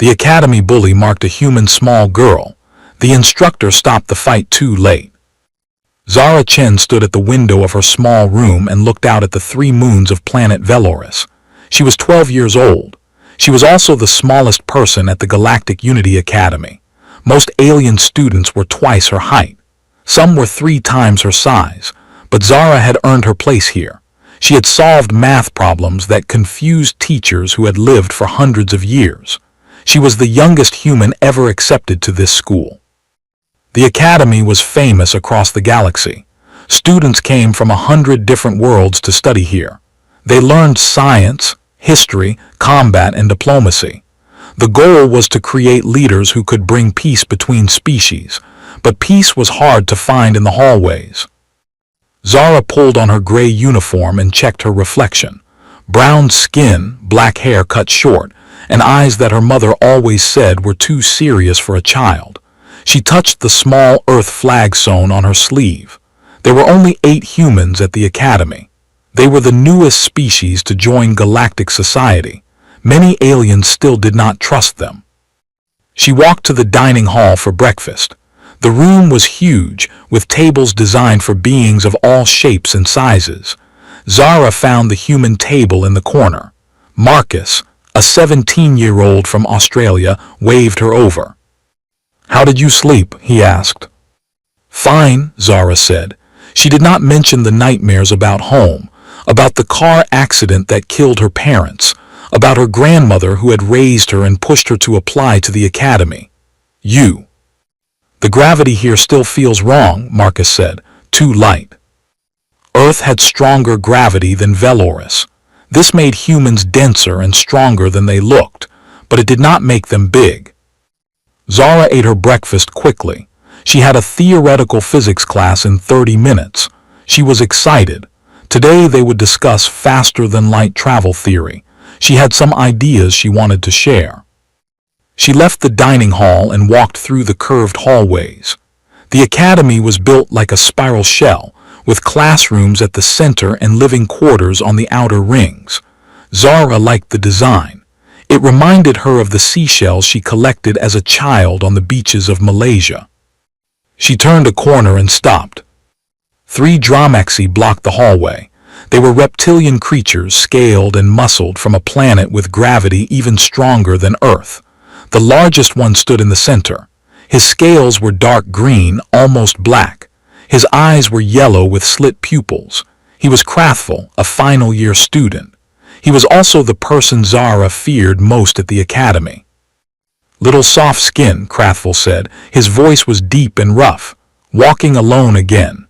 The academy bully marked a human small girl. The instructor stopped the fight too late. Zara Chen stood at the window of her small room and looked out at the 3 moons of planet Veloris. She was 12 years old. She was also the smallest person at the Galactic Unity Academy. Most alien students were twice her height. Some were 3 times her size, but Zara had earned her place here. She had solved math problems that confused teachers who had lived for hundreds of years. She was the youngest human ever accepted to this school. The academy was famous across the galaxy. Students came from 100 different worlds to study here. They learned science, history, combat, and diplomacy. The goal was to create leaders who could bring peace between species, but peace was hard to find in the hallways. Zara pulled on her gray uniform and checked her reflection. Brown skin, black hair cut short, and eyes that her mother always said were too serious for a child. She touched the small Earth flag sewn on her sleeve. There were only 8 humans at the academy. They were the newest species to join galactic society. Many aliens still did not trust them. She walked to the dining hall for breakfast. The room was huge, with tables designed for beings of all shapes and sizes. Zara found the human table in the corner. Marcus, a 17-year-old from Australia, waved her over. "How did you sleep?" he asked. "Fine," Zara said. She did not mention the nightmares about home, about the car accident that killed her parents, about her grandmother who had raised her and pushed her to apply to the academy. The gravity here still feels wrong," Marcus said. "Too light." Earth had stronger gravity than Veloris. This made humans denser and stronger than they looked, but it did not make them big. Zara ate her breakfast quickly. She had a theoretical physics class in 30 minutes. She was excited. Today they would discuss faster-than-light travel theory. She had some ideas she wanted to share. She left the dining hall and walked through the curved hallways. The academy was built like a spiral shell, with classrooms at the center and living quarters on the outer rings. Zara liked the design. It reminded her of the seashells she collected as a child on the beaches of Malaysia. She turned a corner and stopped. 3 Dromaxi blocked the hallway. They were reptilian creatures, scaled and muscled from a planet with gravity even stronger than Earth. The largest one stood in the center. His scales were dark green, almost black. His eyes were yellow with slit pupils. He was Krathful, a final-year student. He was also the person Zara feared most at the academy. "Little soft skin," Krathful said. His voice was deep and rough. "Walking alone again."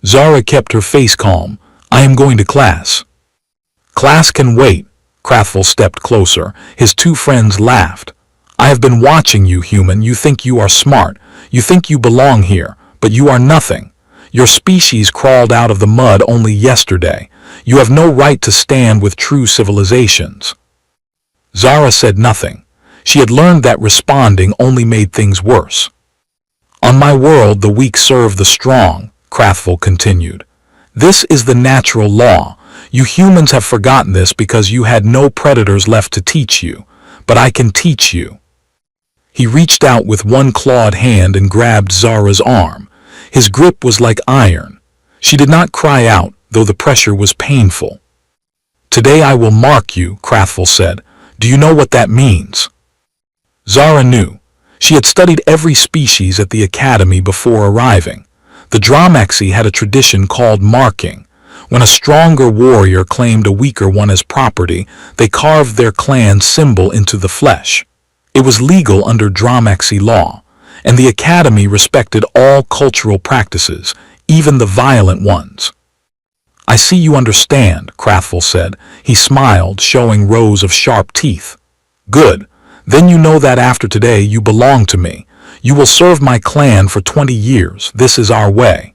Zara kept her face calm. "I am going to class." "Class can wait." Krathful stepped closer. His 2 friends laughed. "I have been watching you, human. You think you are smart. You think you belong here, but you are nothing. Your species crawled out of the mud only yesterday. You have no right to stand with true civilizations." Zara said nothing. She had learned that responding only made things worse. "On my world, the weak serve the strong," Krathful continued. "This is the natural law. You humans have forgotten this because you had no predators left to teach you, but I can teach you." He reached out with one clawed hand and grabbed Zara's arm. His grip was like iron. She did not cry out, though the pressure was painful. "Today I will mark you," Krathful said. "Do you know what that means?" Zara knew. She had studied every species at the academy before arriving. The Dromaxi had a tradition called marking. When a stronger warrior claimed a weaker one as property, they carved their clan symbol into the flesh. It was legal under Dromaxi law, and the academy respected all cultural practices, even the violent ones. "I see you understand," Krathful said. He smiled, showing rows of sharp teeth. "Good. Then you know that after today you belong to me. You will serve my clan for 20 years. This is our way."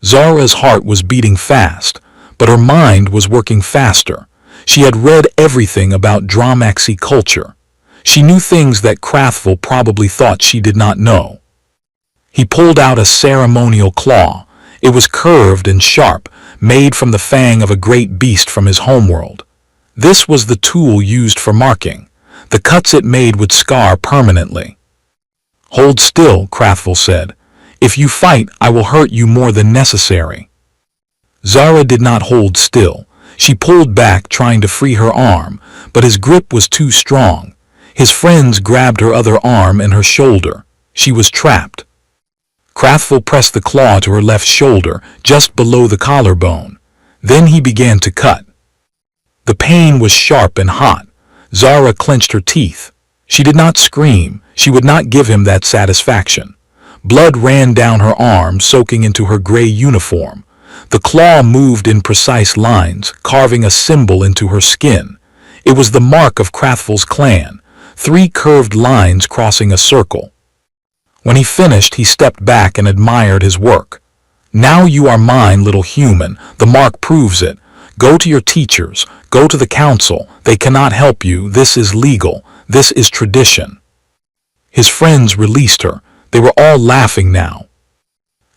Zara's heart was beating fast, but her mind was working faster. She had read everything about Dromaxi culture. She knew things that Krathful probably thought she did not know. He pulled out a ceremonial claw. It was curved and sharp, made from the fang of a great beast from his homeworld. This was the tool used for marking. The cuts it made would scar permanently. "Hold still," Krathvul said. "If you fight, I will hurt you more than necessary." Zara did not hold still. She pulled back, trying to free her arm, but his grip was too strong. His friends grabbed her other arm and her shoulder. She was trapped. Krathvul pressed the claw to her left shoulder, just below the collarbone. Then he began to cut. The pain was sharp and hot. Zara clenched her teeth. She did not scream. She would not give him that satisfaction. Blood ran down her arm, soaking into her gray uniform. The claw moved in precise lines, carving a symbol into her skin. It was the mark of Krathvul's clan, 3 curved lines crossing a circle. When he finished, he stepped back and admired his work. "Now you are mine, little human. The mark proves it. Go to your teachers. Go to the council. They cannot help you. This is legal. This is tradition." His friends released her. They were all laughing now.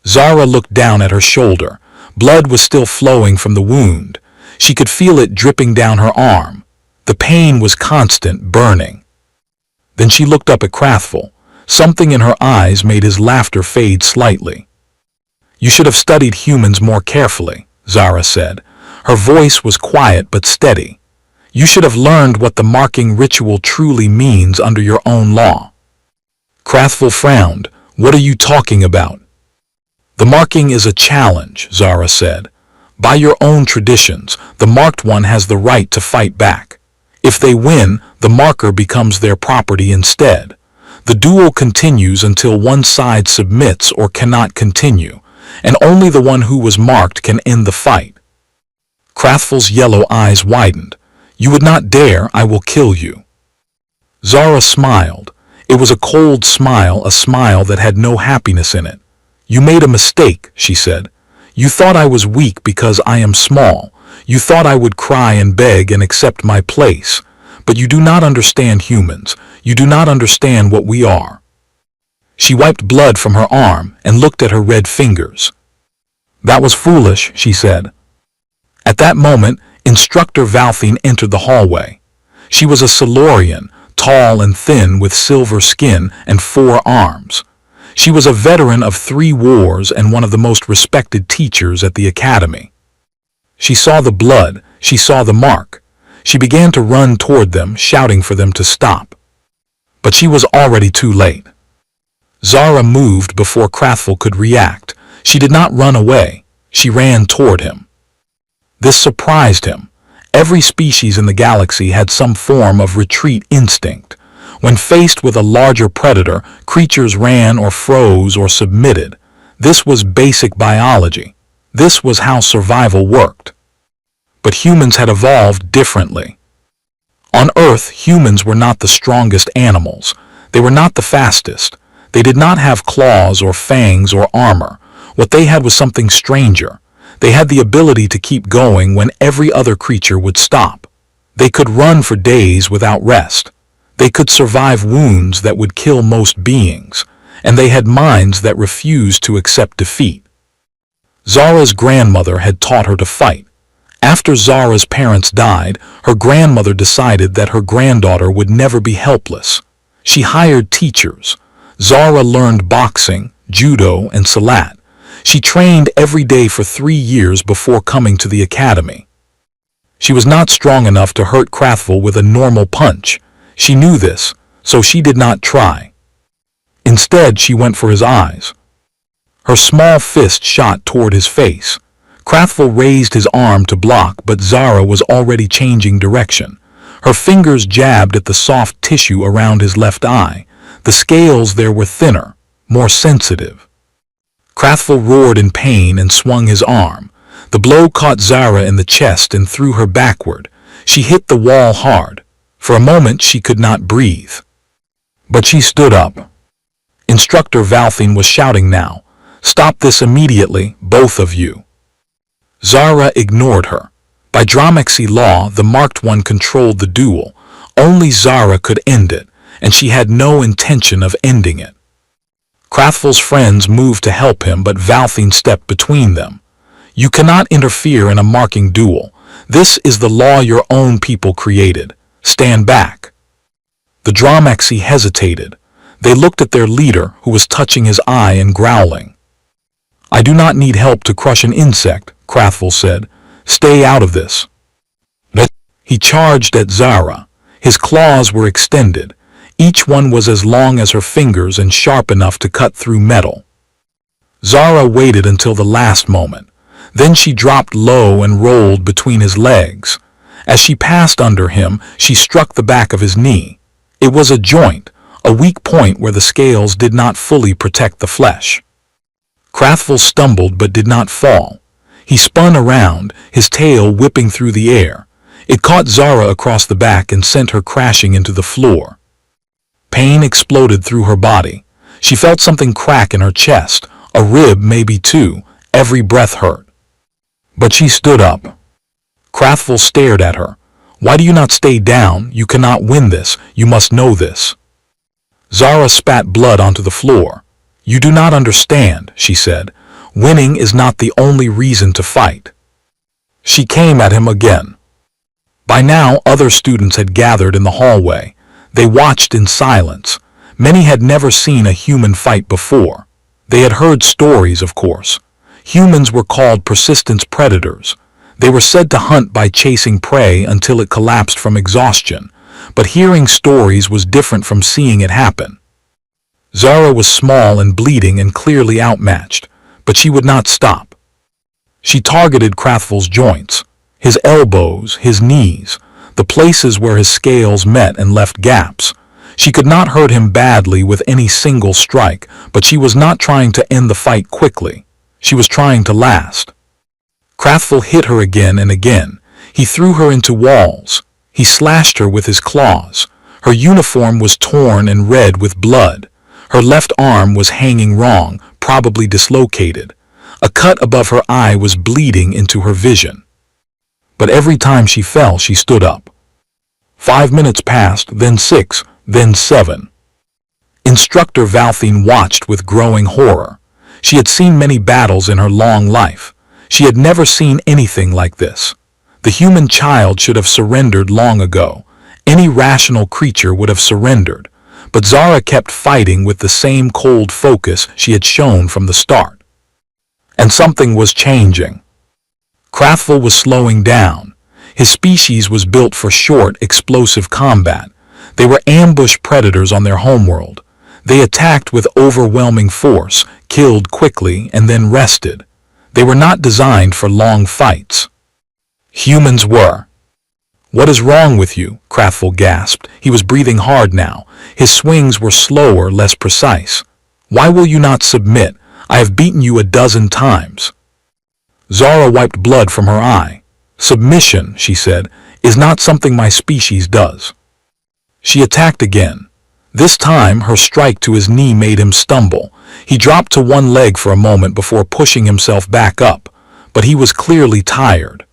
Zara looked down at her shoulder. Blood was still flowing from the wound. She could feel it dripping down her arm. The pain was constant, burning. Then she looked up at Krathvul. Something in her eyes made his laughter fade slightly. "You should have studied humans more carefully," Zara said. Her voice was quiet but steady. "You should have learned what the marking ritual truly means under your own law." Krathvul frowned. "What are you talking about?" "The marking is a challenge," Zara said. "By your own traditions, the marked one has the right to fight back. If they win, the marker becomes their property instead. The duel continues until one side submits or cannot continue, and only the one who was marked can end the fight." Krathvul's yellow eyes widened. "You would not dare. I will kill you." Zara smiled. It was a cold smile, a smile that had no happiness in it. "You made a mistake," she said. "You thought I was weak because I am small. You thought I would cry and beg and accept my place. But you do not understand humans. You do not understand what we are." She wiped blood from her arm and looked at her red fingers. "That was foolish," she said. At that moment, Instructor Valthine entered the hallway. She was a Silurian, tall and thin with silver skin and 4 arms. She was a veteran of 3 wars and one of the most respected teachers at the academy. She saw the blood. She saw the mark. She began to run toward them, shouting for them to stop. But she was already too late. Zara moved before Krathvul could react. She did not run away. She ran toward him. This surprised him. Every species in the galaxy had some form of retreat instinct. When faced with a larger predator, creatures ran or froze or submitted. This was basic biology. This was how survival worked. But humans had evolved differently. On Earth, humans were not the strongest animals. They were not the fastest. They did not have claws or fangs or armor. What they had was something stranger. They had the ability to keep going when every other creature would stop. They could run for days without rest. They could survive wounds that would kill most beings, and they had minds that refused to accept defeat. Zara's grandmother had taught her to fight. After Zara's parents died, her grandmother decided that her granddaughter would never be helpless. She hired teachers. Zara learned boxing, judo, and salat. She trained every day for 3 years before coming to the academy. She was not strong enough to hurt Krathvul with a normal punch. She knew this, so she did not try. Instead, she went for his eyes. Her small fist shot toward his face. Krathvul raised his arm to block, but Zara was already changing direction. Her fingers jabbed at the soft tissue around his left eye. The scales there were thinner, more sensitive. Krathvul roared in pain and swung his arm. The blow caught Zara in the chest and threw her backward. She hit the wall hard. For a moment she could not breathe. But she stood up. Instructor Valthine was shouting now. "Stop this immediately, both of you." Zara ignored her. By Dromaxy law, the marked one controlled the duel. Only Zara could end it, and she had no intention of ending it. Krathvul's friends moved to help him, but Valthine stepped between them. "You cannot interfere in a marking duel. This is the law your own people created. Stand back." The Dromaxi hesitated. They looked at their leader, who was touching his eye and growling. "I do not need help to crush an insect," Krathvel said. "Stay out of this." He charged at Zara. His claws were extended. Each one was as long as her fingers and sharp enough to cut through metal. Zara waited until the last moment. Then she dropped low and rolled between his legs. As she passed under him, she struck the back of his knee. It was a joint, a weak point where the scales did not fully protect the flesh. Krathvel stumbled but did not fall. He spun around, his tail whipping through the air. It caught Zara across the back and sent her crashing into the floor. Pain exploded through her body. She felt something crack in her chest, a rib, maybe two. Every breath hurt. But she stood up. Krathvel stared at her. "Why do you not stay down? You cannot win this. You must know this." Zara spat blood onto the floor. "You do not understand," she said. "Winning is not the only reason to fight." She came at him again. By now, other students had gathered in the hallway. They watched in silence. Many had never seen a human fight before. They had heard stories, of course. Humans were called persistence predators. They were said to hunt by chasing prey until it collapsed from exhaustion. But hearing stories was different from seeing it happen. Zara was small and bleeding and clearly outmatched, but she would not stop. She targeted Krathvel's joints. His elbows, his knees, the places where his scales met and left gaps. She could not hurt him badly with any single strike, but she was not trying to end the fight quickly. She was trying to last. Krathvel hit her again and again. He threw her into walls. He slashed her with his claws. Her uniform was torn and red with blood. Her left arm was hanging wrong, probably dislocated. A cut above her eye was bleeding into her vision. But every time she fell, she stood up. 5 minutes passed, then 6, then 7. Instructor Valthine watched with growing horror. She had seen many battles in her long life. She had never seen anything like this. The human child should have surrendered long ago. Any rational creature would have surrendered. But Zara kept fighting with the same cold focus she had shown from the start. And something was changing. Krathvel was slowing down. His species was built for short, explosive combat. They were ambush predators on their homeworld. They attacked with overwhelming force, killed quickly, and then rested. They were not designed for long fights. Humans were. "What is wrong with you?" Krathvel gasped. He was breathing hard now. His swings were slower, less precise. "Why will you not submit? I have beaten you a dozen times." Zara wiped blood from her eye. "Submission," she said, "is not something my species does." She attacked again. This time, her strike to his knee made him stumble. He dropped to one leg for a moment before pushing himself back up, but he was clearly tired.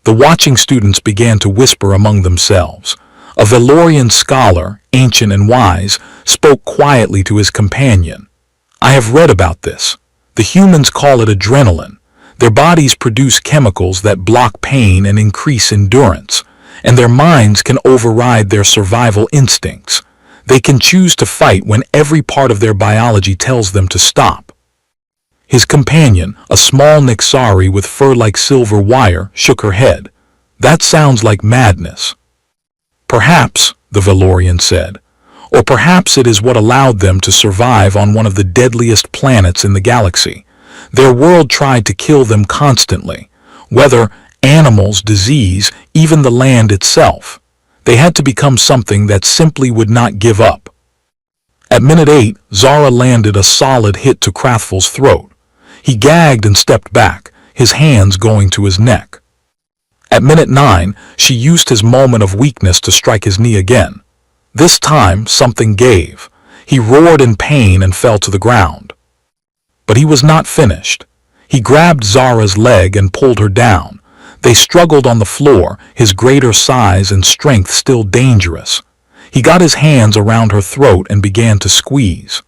The watching students began to whisper among themselves. A Valorian scholar, ancient and wise, spoke quietly to his companion. "I have read about this. The humans call it adrenaline. Their bodies produce chemicals that block pain and increase endurance, and their minds can override their survival instincts. They can choose to fight when every part of their biology tells them to stop." His companion, a small Nixari with fur like silver wire, shook her head. "That sounds like madness." "Perhaps," the Valorian said, "or perhaps it is what allowed them to survive on one of the deadliest planets in the galaxy. Their world tried to kill them constantly. Weather, animals, disease, even the land itself. They had to become something that simply would not give up." At minute 8, Zara landed a solid hit to Krathvel's throat. He gagged and stepped back, his hands going to his neck. At minute 9, she used his moment of weakness to strike his knee again. This time, something gave. He roared in pain and fell to the ground. But he was not finished. He grabbed Zara's leg and pulled her down. They struggled on the floor, his greater size and strength still dangerous. He got his hands around her throat and began to squeeze.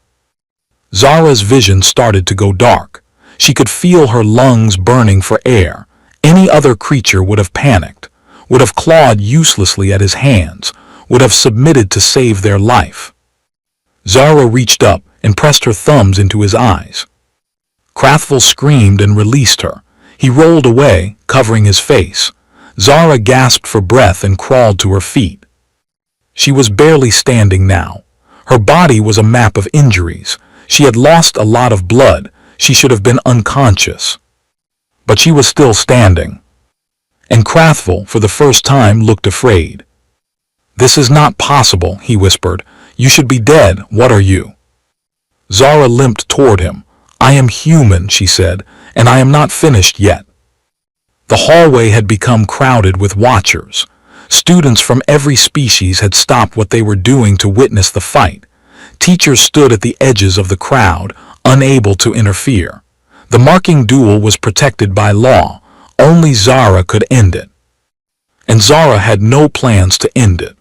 Zara's vision started to go dark. She could feel her lungs burning for air. Any other creature would have panicked, would have clawed uselessly at his hands, would have submitted to save their life. Zara reached up and pressed her thumbs into his eyes. Krathvel screamed and released her. He rolled away, covering his face. Zara gasped for breath and crawled to her feet. She was barely standing now. Her body was a map of injuries. She had lost a lot of blood. She should have been unconscious. But she was still standing. And Krathvel, for the first time, looked afraid. "This is not possible," he whispered. "You should be dead. What are you?" Zara limped toward him. "I am human," she said, "and I am not finished yet." The hallway had become crowded with watchers. Students from every species had stopped what they were doing to witness the fight. Teachers stood at the edges of the crowd, unable to interfere. The marking duel was protected by law. Only Zara could end it. And Zara had no plans to end it.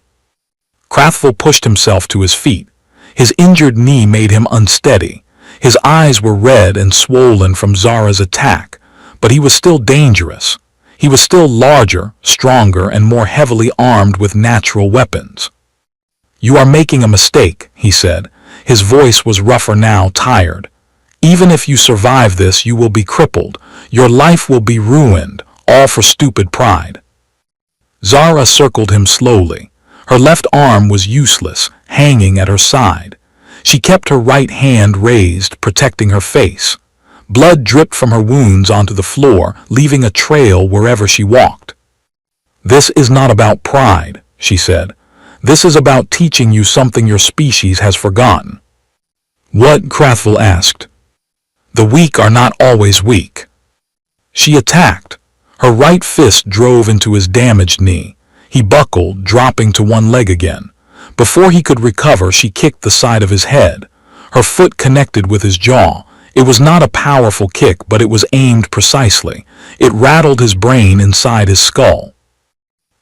Krathvel pushed himself to his feet. His injured knee made him unsteady. His eyes were red and swollen from Zara's attack, but he was still dangerous. He was still larger, stronger, and more heavily armed with natural weapons. "You are making a mistake," he said. His voice was rougher now, tired. "Even if you survive this, you will be crippled. Your life will be ruined, all for stupid pride." Zara circled him slowly. Her left arm was useless, hanging at her side. She kept her right hand raised, protecting her face. Blood dripped from her wounds onto the floor, leaving a trail wherever she walked. "This is not about pride," she said. "This is about teaching you something your species has forgotten." "What?" Krathvel asked. "The weak are not always weak." She attacked. Her right fist drove into his damaged knee. He buckled, dropping to one leg again. Before he could recover, she kicked the side of his head. Her foot connected with his jaw. It was not a powerful kick, but it was aimed precisely. It rattled his brain inside his skull.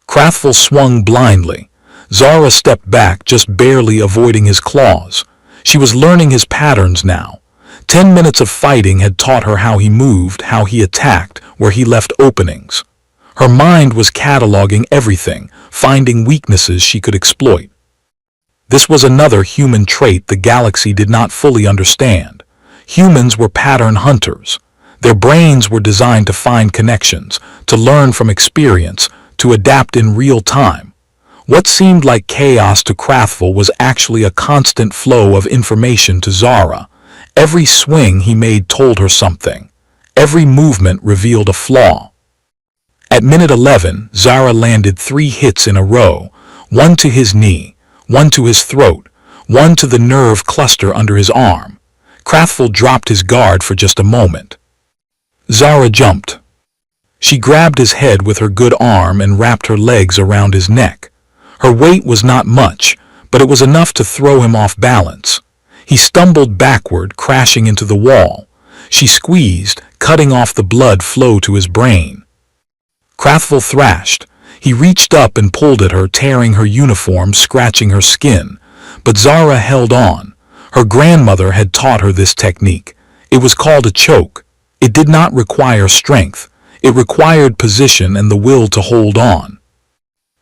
Krathvel swung blindly. Zara stepped back, just barely avoiding his claws. She was learning his patterns now. 10 minutes of fighting had taught her how he moved, how he attacked, where he left openings. Her mind was cataloging everything, finding weaknesses she could exploit. This was another human trait the galaxy did not fully understand. Humans were pattern hunters. Their brains were designed to find connections, to learn from experience, to adapt in real time. What seemed like chaos to Krathvel was actually a constant flow of information to Zara. Every swing he made told her something. Every movement revealed a flaw. At minute 11, Zara landed 3 hits in a row, one to his knee, one to his throat, one to the nerve cluster under his arm. Krathvel dropped his guard for just a moment. Zara jumped. She grabbed his head with her good arm and wrapped her legs around his neck. Her weight was not much, but it was enough to throw him off balance. He stumbled backward, crashing into the wall. She squeezed, cutting off the blood flow to his brain. Krathvel thrashed. He reached up and pulled at her, tearing her uniform, scratching her skin. But Zara held on. Her grandmother had taught her this technique. It was called a choke. It did not require strength. It required position and the will to hold on.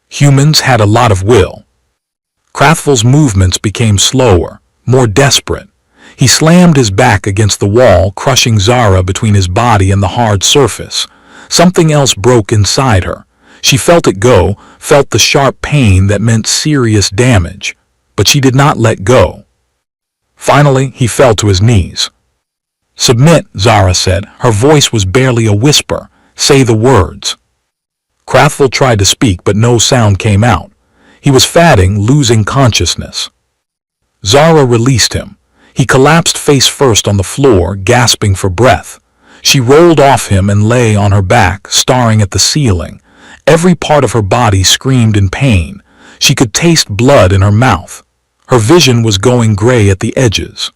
Humans had a lot of will. Krathvel's movements became slower, more desperate. He slammed his back against the wall, crushing Zara between his body and the hard surface. Something else broke inside her. She felt it go, felt the sharp pain that meant serious damage, but she did not let go. Finally, he fell to his knees. "Submit," Zara said. Her voice was barely a whisper. "Say the words." Krathvel tried to speak, but no sound came out. He was fading, losing consciousness. Zara released him. He collapsed face first on the floor, gasping for breath. She rolled off him and lay on her back, staring at the ceiling. Every part of her body screamed in pain. She could taste blood in her mouth. Her vision was going gray at the edges.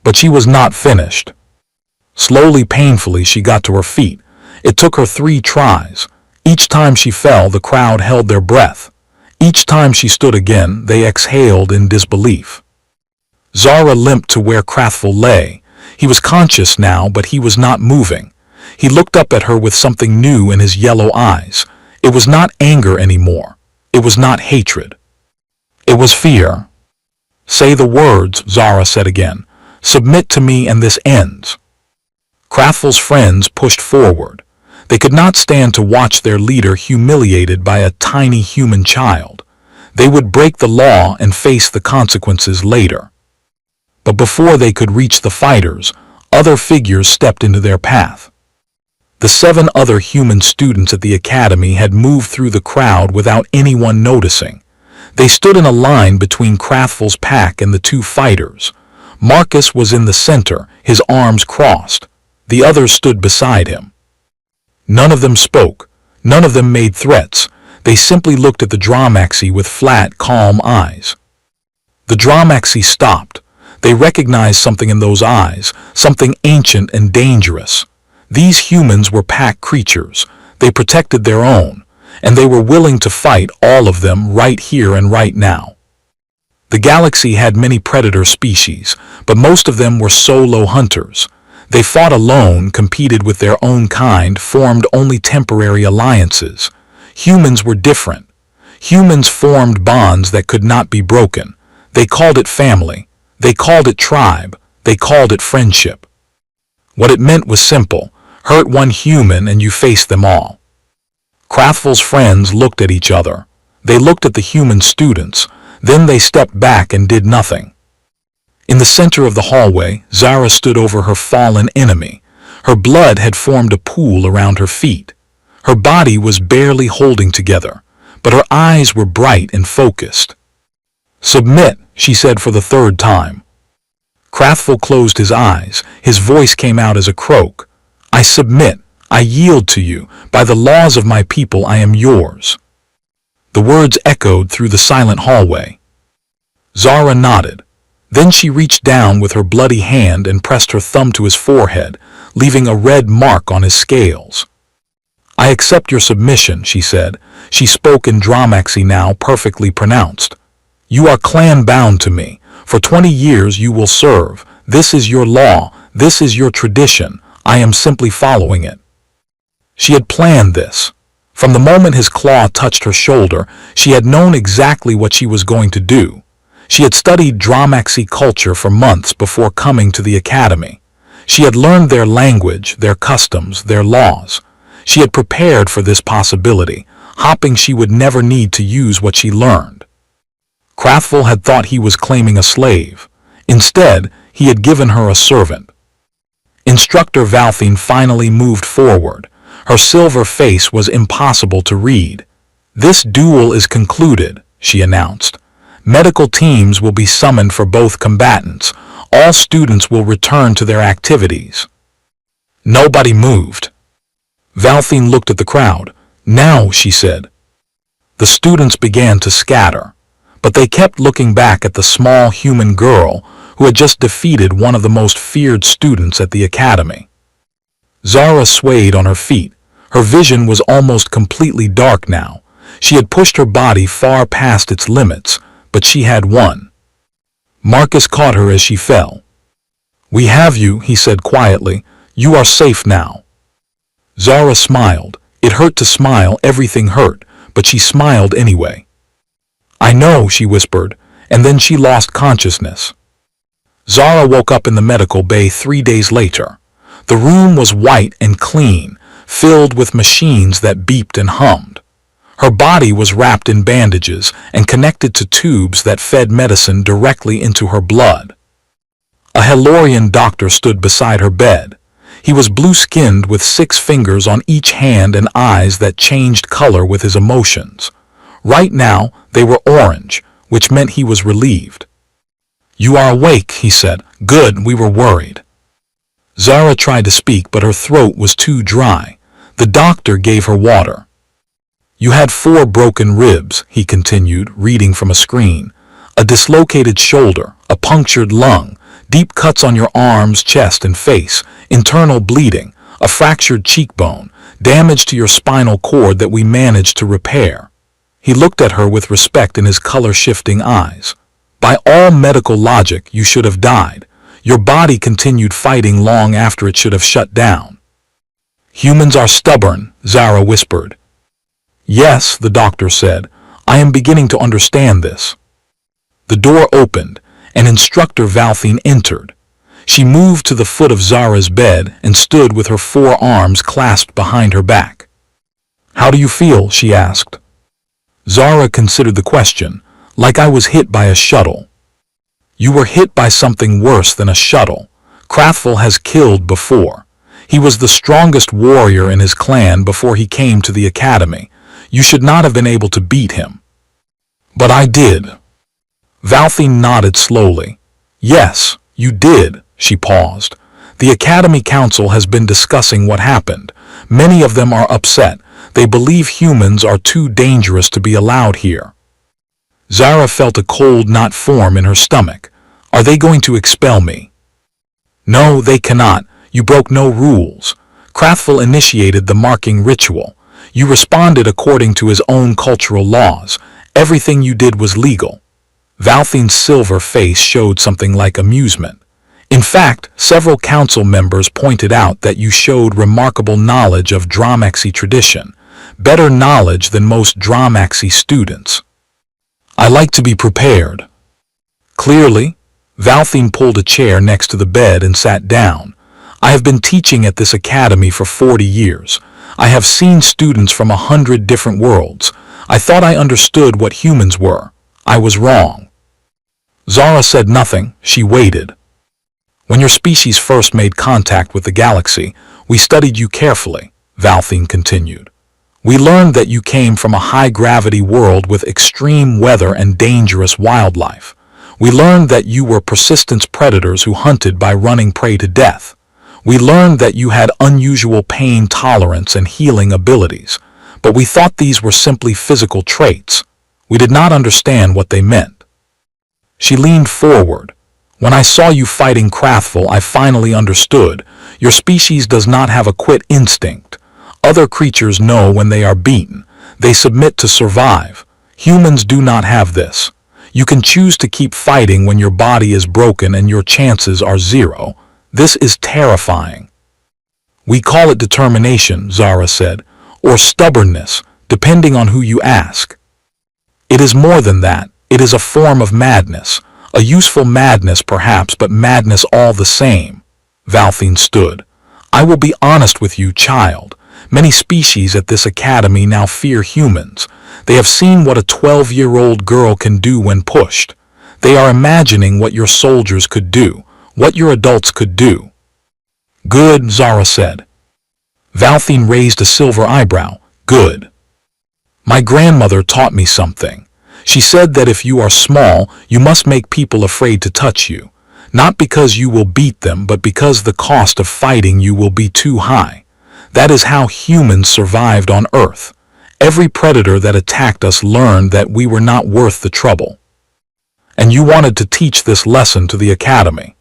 But she was not finished. Slowly, painfully, she got to her feet. It took her 3 tries. Each time she fell, the crowd held their breath. Each time she stood again, they exhaled in disbelief. Zara limped to where Krathvel lay. He was conscious now, but he was not moving. He looked up at her with something new in his yellow eyes. It was not anger anymore. It was not hatred. It was fear. Say the words, Zara said again. Submit to me and this ends. Kraftful's friends pushed forward. They could not stand to watch their leader humiliated by a tiny human child. They would break the law and face the consequences later. But before they could reach the fighters, other figures stepped into their path. The 7 other human students at the academy had moved through the crowd without anyone noticing. They stood in a line between Kraftful's pack and the 2 fighters. Marcus was in the center, his arms crossed. The others stood beside him. None of them spoke. None of them made threats. They simply looked at the Dromaxi with flat, calm eyes. The Dromaxi stopped. They recognized something in those eyes, something ancient and dangerous. These humans were pack creatures. They protected their own, and they were willing to fight, all of them, right here and right now. The galaxy had many predator species, but most of them were solo hunters. They fought alone, competed with their own kind, formed only temporary alliances. Humans were different. Humans formed bonds that could not be broken. They called it family. They called it tribe. They called it friendship. What it meant was simple. Hurt one human and you faced them all. Kraftful's friends looked at each other. They looked at the human students. Then they stepped back and did nothing. In the center of the hallway, Zara stood over her fallen enemy. Her blood had formed a pool around her feet. Her body was barely holding together, but her eyes were bright and focused. Submit, she said for the 3rd time. Kraftful closed his eyes. His voice came out as a croak. I submit. I yield to you. By the laws of my people, I am yours. The words echoed through the silent hallway. Zara nodded. Then she reached down with her bloody hand and pressed her thumb to his forehead, leaving a red mark on his scales. I accept your submission, she said. She spoke in Dromaxi now, perfectly pronounced. You are clan-bound to me. For 20 years you will serve. This is your law. This is your tradition. I am simply following it. She had planned this. From the moment his claw touched her shoulder, she had known exactly what she was going to do. She had studied Dromaxi culture for months before coming to the academy. She had learned their language, their customs, their laws. She had prepared for this possibility, hoping she would never need to use what she learned. Kraftful had thought he was claiming a slave. Instead, he had given her a servant. Instructor Valthine finally moved forward. Her silver face was impossible to read. This duel is concluded, she announced. Medical teams will be summoned for both combatants. All students will return to their activities. Nobody moved. Valthine looked at the crowd. Now, she said. The students began to scatter, but they kept looking back at the small human girl who had just defeated one of the most feared students at the academy. Zara swayed on her feet. Her vision was almost completely dark now. She had pushed her body far past its limits, but she had won. Marcus caught her as she fell. We have you, he said quietly. You are safe now. Zara smiled. It hurt to smile, everything hurt, but she smiled anyway. I know, she whispered, and then she lost consciousness. Zara woke up in the medical bay 3 days later. The room was white and clean, filled with machines that beeped and hummed. Her body was wrapped in bandages and connected to tubes that fed medicine directly into her blood. A Helorian doctor stood beside her bed. He was blue-skinned with 6 fingers on each hand and eyes that changed color with his emotions. Right now, they were orange, which meant he was relieved. You are awake, he said. Good, we were worried. Zara tried to speak, but her throat was too dry. The doctor gave her water. You had 4 broken ribs, he continued, reading from a screen. A dislocated shoulder, a punctured lung, deep cuts on your arms, chest, and face, internal bleeding, a fractured cheekbone, damage to your spinal cord that we managed to repair. He looked at her with respect in his color-shifting eyes. By all medical logic, you should have died. Your body continued fighting long after it should have shut down. Humans are stubborn, Zara whispered. Yes, the doctor said. I am beginning to understand this. The door opened, and Instructor Valthine entered. She moved to the foot of Zara's bed and stood with her forearms clasped behind her back. "How do you feel?" she asked. Zara considered the question, "Like I was hit by a shuttle." "You were hit by something worse than a shuttle. Krathful has killed before. He was the strongest warrior in his clan before he came to the academy. You should not have been able to beat him." "But I did." Valthine nodded slowly. "Yes, you did." She paused. "The Academy Council has been discussing what happened. Many of them are upset. They believe humans are too dangerous to be allowed here." Zara felt a cold knot form in her stomach. "Are they going to expel me?" "No, they cannot. You broke no rules. Krathful initiated the marking ritual. You responded according to his own cultural laws. Everything you did was legal." Valthine's silver face showed something like amusement. "In fact, several council members pointed out that you showed remarkable knowledge of Dromaxi tradition, better knowledge than most Dromaxi students." "I like to be prepared." "Clearly." Valthine pulled a chair next to the bed and sat down. "I have been teaching at this academy for 40 years. I have seen students from 100 different worlds. I thought I understood what humans were. I was wrong." Zara said nothing. She waited. "When your species first made contact with the galaxy, we studied you carefully," Valthine continued. "We learned that you came from a high-gravity world with extreme weather and dangerous wildlife. We learned that you were persistent predators who hunted by running prey to death. We learned that you had unusual pain tolerance and healing abilities, but we thought these were simply physical traits. We did not understand what they meant." She leaned forward. "When I saw you fighting Krathful, I finally understood. Your species does not have a quit instinct. Other creatures know when they are beaten. They submit to survive. Humans do not have this. You can choose to keep fighting when your body is broken and your chances are zero. This is terrifying." "We call it determination," Zara said, "or stubbornness, depending on who you ask." "It is more than that. It is a form of madness. A useful madness perhaps, but madness all the same." Valthine stood. "I will be honest with you, child. Many species at this academy now fear humans. They have seen what a 12-year-old girl can do when pushed. They are imagining what your soldiers could do, what your adults could do." "Good," Zara said. Valthine raised a silver eyebrow. "Good. My grandmother taught me something. She said that if you are small, you must make people afraid to touch you. Not because you will beat them, but because the cost of fighting you will be too high. That is how humans survived on Earth. Every predator that attacked us learned that we were not worth the trouble. And you wanted to teach this lesson to the academy."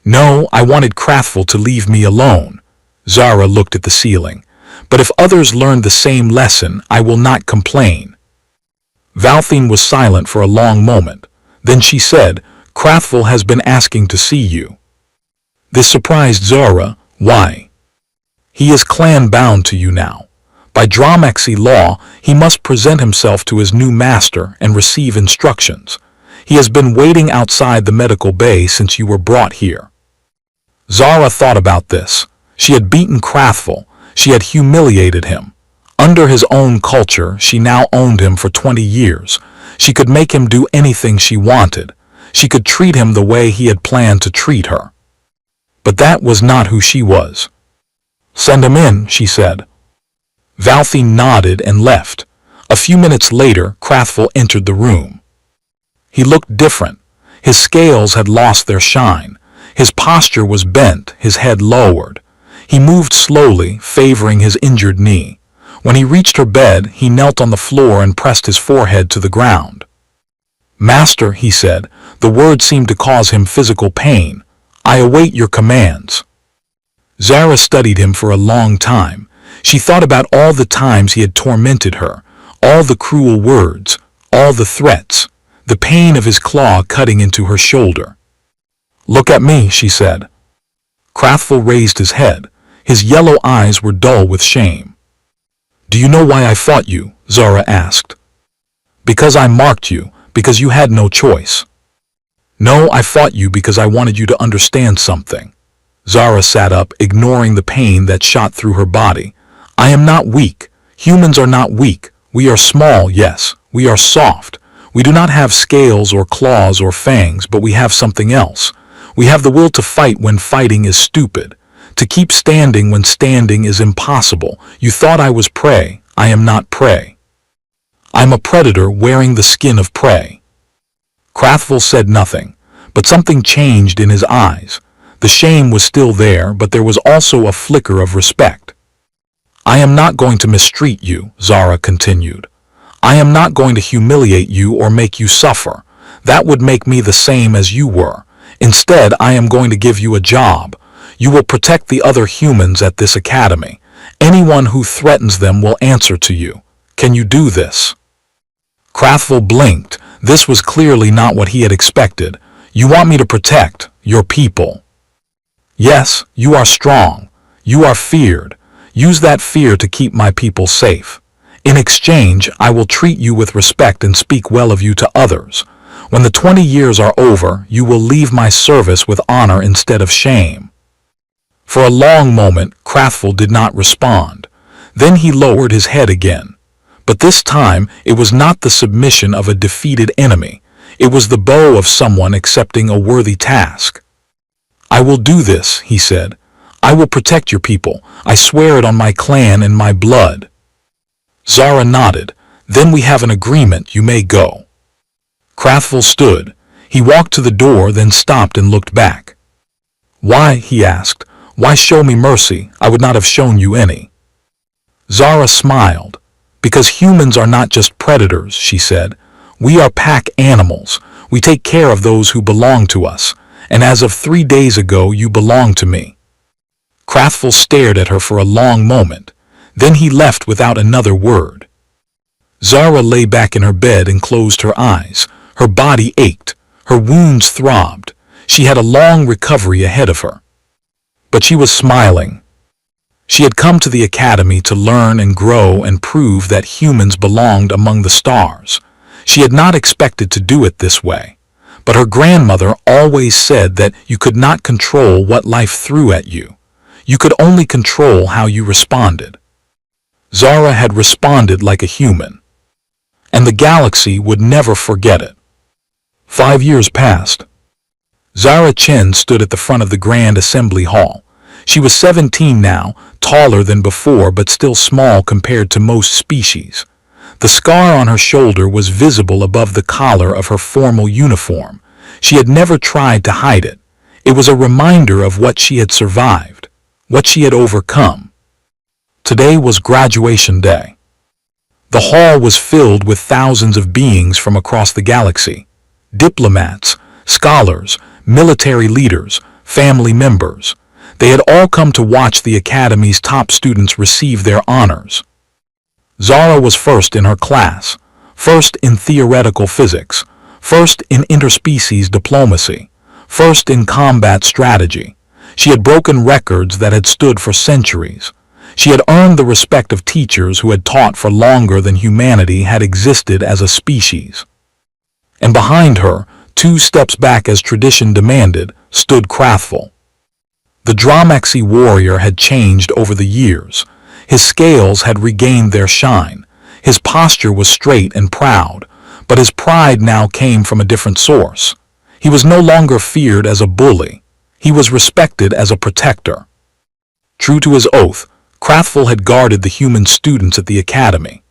"No, I wanted Krathful to leave me alone." Zara looked at the ceiling. "But if others learn the same lesson, I will not complain." Valthine was silent for a long moment. Then she said, "Krathful has been asking to see you." This surprised Zara. "Why?" "He is clan-bound to you now. By Dromaxi law, he must present himself to his new master and receive instructions. He has been waiting outside the medical bay since you were brought here." Zara thought about this. She had beaten Krathful. She had humiliated him. Under his own culture, she now owned him for 20 years. She could make him do anything she wanted. She could treat him the way he had planned to treat her. But that was not who she was. "Send him in," she said. Valthine nodded and left. A few minutes later, Krathful entered the room. He looked different. His scales had lost their shine. His posture was bent, his head lowered. He moved slowly, favoring his injured knee. When he reached her bed, he knelt on the floor and pressed his forehead to the ground. "Master," he said, the words seemed to cause him physical pain. "I await your commands." Zara studied him for a long time. She thought about all the times he had tormented her, all the cruel words, all the threats, the pain of his claw cutting into her shoulder. "Look at me," she said. Krathful raised his head. His yellow eyes were dull with shame. "Do you know why I fought you?" Zara asked. "Because I marked you, because you had no choice. No, I fought you because I wanted you to understand something. Zara sat up, ignoring the pain that shot through her body. I am not weak. Humans are not weak. We are small, yes. We are soft. We do not have scales or claws or fangs, but we have something else. We have the will to fight when fighting is stupid. To keep standing when standing is impossible. You thought I was prey. I am not prey. I'm a predator wearing the skin of prey. Krathvul said nothing, but something changed in his eyes. The shame was still there, but there was also a flicker of respect. I am not going to mistreat you, Zara continued. I am not going to humiliate you or make you suffer. That would make me the same as you were. Instead, I am going to give you a job. You will protect the other humans at this academy. Anyone who threatens them will answer to you. Can you do this? Krathvul blinked. This was clearly not what he had expected. You want me to protect your people? Yes, you are strong. You are feared. Use that fear to keep my people safe. In exchange, I will treat you with respect and speak well of you to others. When the 20 years are over, you will leave my service with honor instead of shame. For a long moment, Krathvul did not respond. Then he lowered his head again. But this time, it was not the submission of a defeated enemy. It was the bow of someone accepting a worthy task. I will do this, he said. I will protect your people. I swear it on my clan and my blood. Zara nodded. Then we have an agreement. You may go. Krathvul stood. He walked to the door, then stopped and looked back. Why? He asked. Why show me mercy? I would not have shown you any. Zara smiled. Because humans are not just predators, she said. We are pack animals. We take care of those who belong to us. And as of 3 days ago, you belong to me. Krathvul stared at her for a long moment. Then he left without another word. Zara lay back in her bed and closed her eyes. Her body ached. Her wounds throbbed. She had a long recovery ahead of her. But she was smiling. She had come to the academy to learn and grow and prove that humans belonged among the stars. She had not expected to do it this way. But her grandmother always said that you could not control what life threw at you. You could only control how you responded. Zara had responded like a human. And the galaxy would never forget it. 5 years passed. Zara Chen stood at the front of the Grand Assembly Hall. She was 17 now, taller than before but still small compared to most species. The scar on her shoulder was visible above the collar of her formal uniform. She had never tried to hide it. It was a reminder of what she had survived, what she had overcome. Today was graduation day. The hall was filled with thousands of beings from across the galaxy. Diplomats, scholars, military leaders, family members. They had all come to watch the academy's top students receive their honors. Zara was first in her class, first in theoretical physics, first in interspecies diplomacy, first in combat strategy. She had broken records that had stood for centuries. She had earned the respect of teachers who had taught for longer than humanity had existed as a species. And behind her, 2 steps back as tradition demanded, stood Krathvul. The Dromaxi warrior had changed over the years. His scales had regained their shine. His posture was straight and proud, but his pride now came from a different source. He was no longer feared as a bully. He was respected as a protector. True to his oath, Krathvul had guarded the human students at the academy.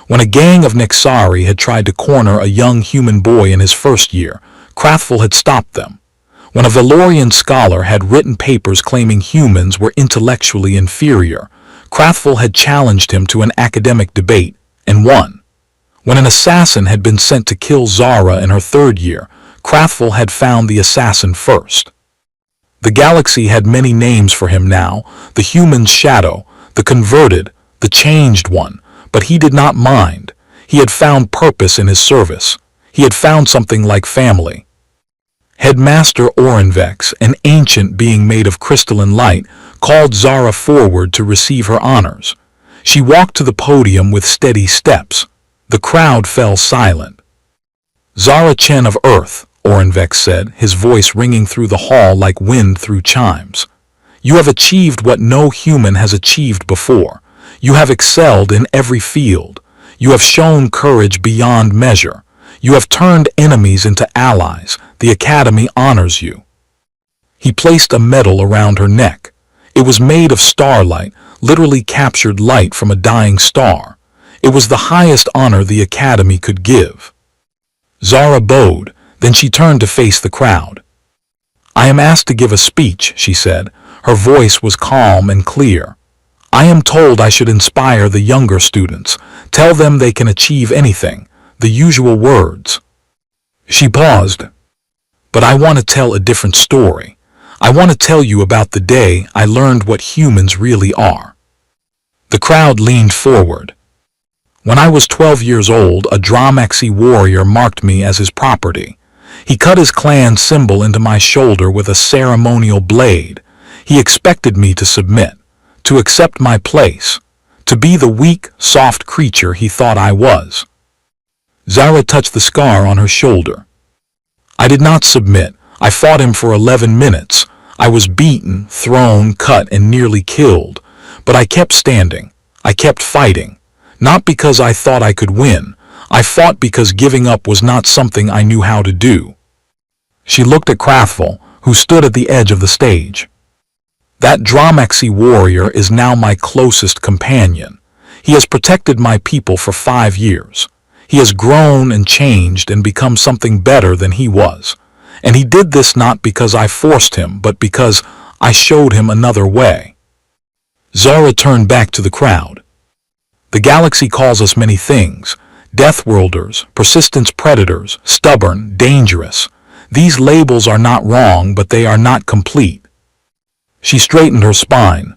When a gang of Nexari had tried to corner a young human boy in his first year, Krathvul had stopped them. When a Valorian scholar had written papers claiming humans were intellectually inferior, Krathvul had challenged him to an academic debate and won. When an assassin had been sent to kill Zara in her 3rd year, Krathvul had found the assassin first. The galaxy had many names for him now, the human's shadow, the converted, the changed one, but he did not mind. He had found purpose in his service. He had found something like family. Headmaster Orenvex, an ancient being made of crystalline light, called Zara forward to receive her honors. She walked to the podium with steady steps. The crowd fell silent. Zara Chen of Earth, Orenvex said, his voice ringing through the hall like wind through chimes. You have achieved what no human has achieved before. You have excelled in every field. You have shown courage beyond measure. You have turned enemies into allies. The Academy honors you. He placed a medal around her neck. It was made of starlight, literally captured light from a dying star. It was the highest honor the Academy could give. Zara bowed, then she turned to face the crowd. I am asked to give a speech, she said. Her voice was calm and clear. I am told I should inspire the younger students, tell them they can achieve anything, the usual words. She paused. But I want to tell a different story. I want to tell you about the day I learned what humans really are. The crowd leaned forward. When I was 12 years old, a Dramaxi warrior marked me as his property. He cut his clan symbol into my shoulder with a ceremonial blade. He expected me to submit, to accept my place, to be the weak, soft creature he thought I was. Zara touched the scar on her shoulder. I did not submit. I fought him for 11 minutes. I was beaten, thrown, cut, and nearly killed. But I kept standing. I kept fighting. Not because I thought I could win. I fought because giving up was not something I knew how to do. She looked at Krathful, who stood at the edge of the stage. That Dramaxi warrior is now my closest companion. He has protected my people for 5 years. He has grown and changed and become something better than he was. And he did this not because I forced him, but because I showed him another way. Zara turned back to the crowd. The galaxy calls us many things. Deathworlders, persistence predators, stubborn, dangerous. These labels are not wrong, but they are not complete. She straightened her spine.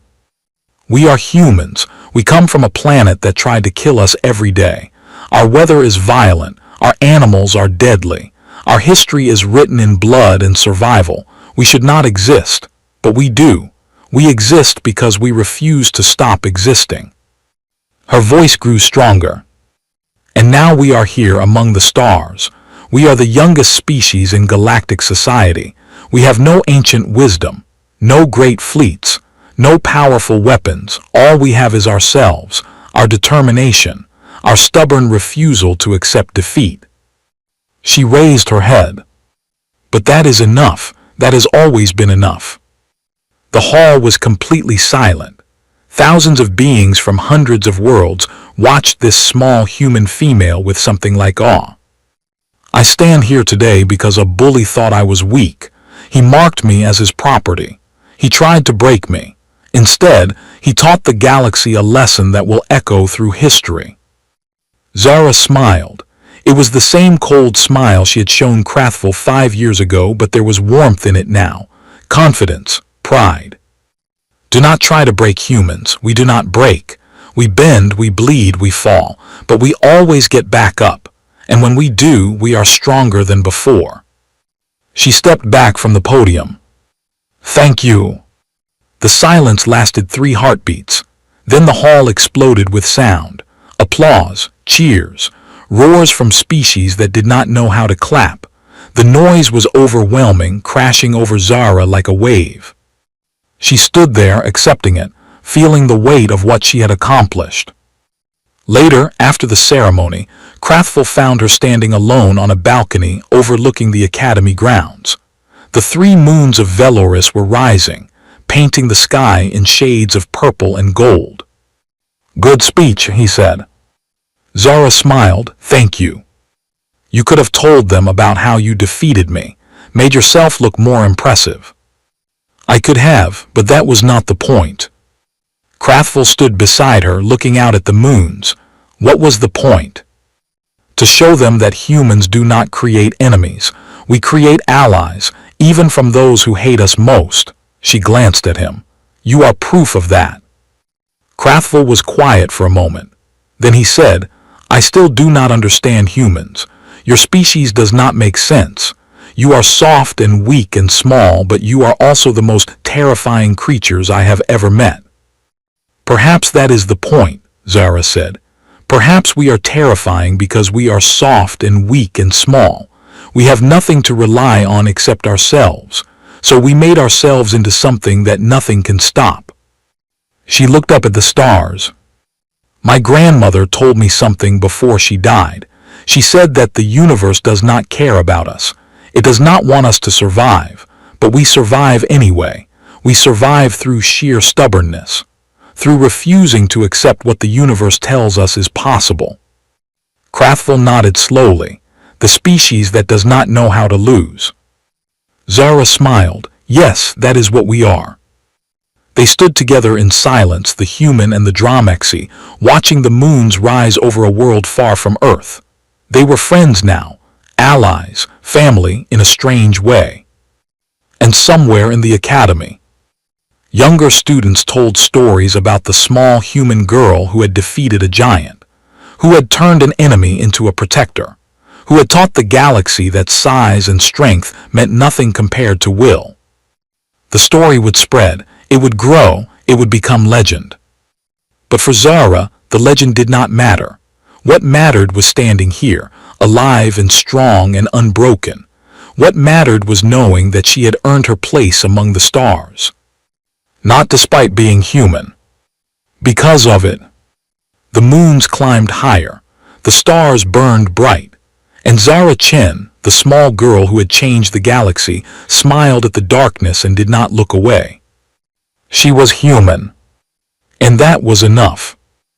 We are humans. We come from a planet that tried to kill us every day. Our weather is violent. Our animals are deadly. Our history is written in blood and survival. We should not exist, but we do. We exist because we refuse to stop existing. Her voice grew stronger. And now we are here among the stars. We are the youngest species in galactic society. We have no ancient wisdom, no great fleets, no powerful weapons. All we have is ourselves, our determination, our stubborn refusal to accept defeat. She raised her head. But that is enough. That has always been enough. The hall was completely silent. Thousands of beings from hundreds of worlds watched this small human female with something like awe. I stand here today because a bully thought I was weak. He marked me as his property. He tried to break me. Instead, he taught the galaxy a lesson that will echo through history. Zara smiled. It was the same cold smile she had shown Krathful 5 years ago, but there was warmth in it now. Confidence, pride. Do not try to break humans. We do not break. We bend, we bleed, we fall, but we always get back up. And when we do, we are stronger than before. She stepped back from the podium. Thank you. The silence lasted 3 heartbeats. Then the hall exploded with sound. Applause, cheers, roars from species that did not know how to clap. The noise was overwhelming, crashing over Zara like a wave. She stood there, accepting it, feeling the weight of what she had accomplished. Later, after the ceremony, Krathful found her standing alone on a balcony overlooking the academy grounds. The 3 moons of Veloris were rising, painting the sky in shades of purple and gold. Good speech, he said. Zara smiled. Thank you. You could have told them about how you defeated me, made yourself look more impressive. I could have, but that was not the point. Krathful stood beside her, looking out at the moons. What was the point? To show them that humans do not create enemies. We create allies, even from those who hate us most. She glanced at him. You are proof of that. Krathful was quiet for a moment. Then he said, I still do not understand humans. Your species does not make sense. You are soft and weak and small, but you are also the most terrifying creatures I have ever met. Perhaps that is the point, Zara said. Perhaps we are terrifying because we are soft and weak and small. We have nothing to rely on except ourselves, so we made ourselves into something that nothing can stop. She looked up at the stars. My grandmother told me something before she died. She said that the universe does not care about us. It does not want us to survive, but we survive anyway. We survive through sheer stubbornness, through refusing to accept what the universe tells us is possible. Krathvel nodded slowly, the species that does not know how to lose. Zara smiled. Yes, that is what we are. They stood together in silence, the human and the Dramexi, watching the moons rise over a world far from Earth. They were friends now, allies, family in a strange way. And somewhere in the academy, younger students told stories about the small human girl who had defeated a giant, who had turned an enemy into a protector, who had taught the galaxy that size and strength meant nothing compared to will. The story would spread, it would grow, it would become legend. But for Zara, the legend did not matter. What mattered was standing here, alive and strong and unbroken. What mattered was knowing that she had earned her place among the stars. Not despite being human. Because of it. The moons climbed higher, the stars burned bright, and Zara Chen, the small girl who had changed the galaxy, smiled at the darkness and did not look away. She was human. And that was enough.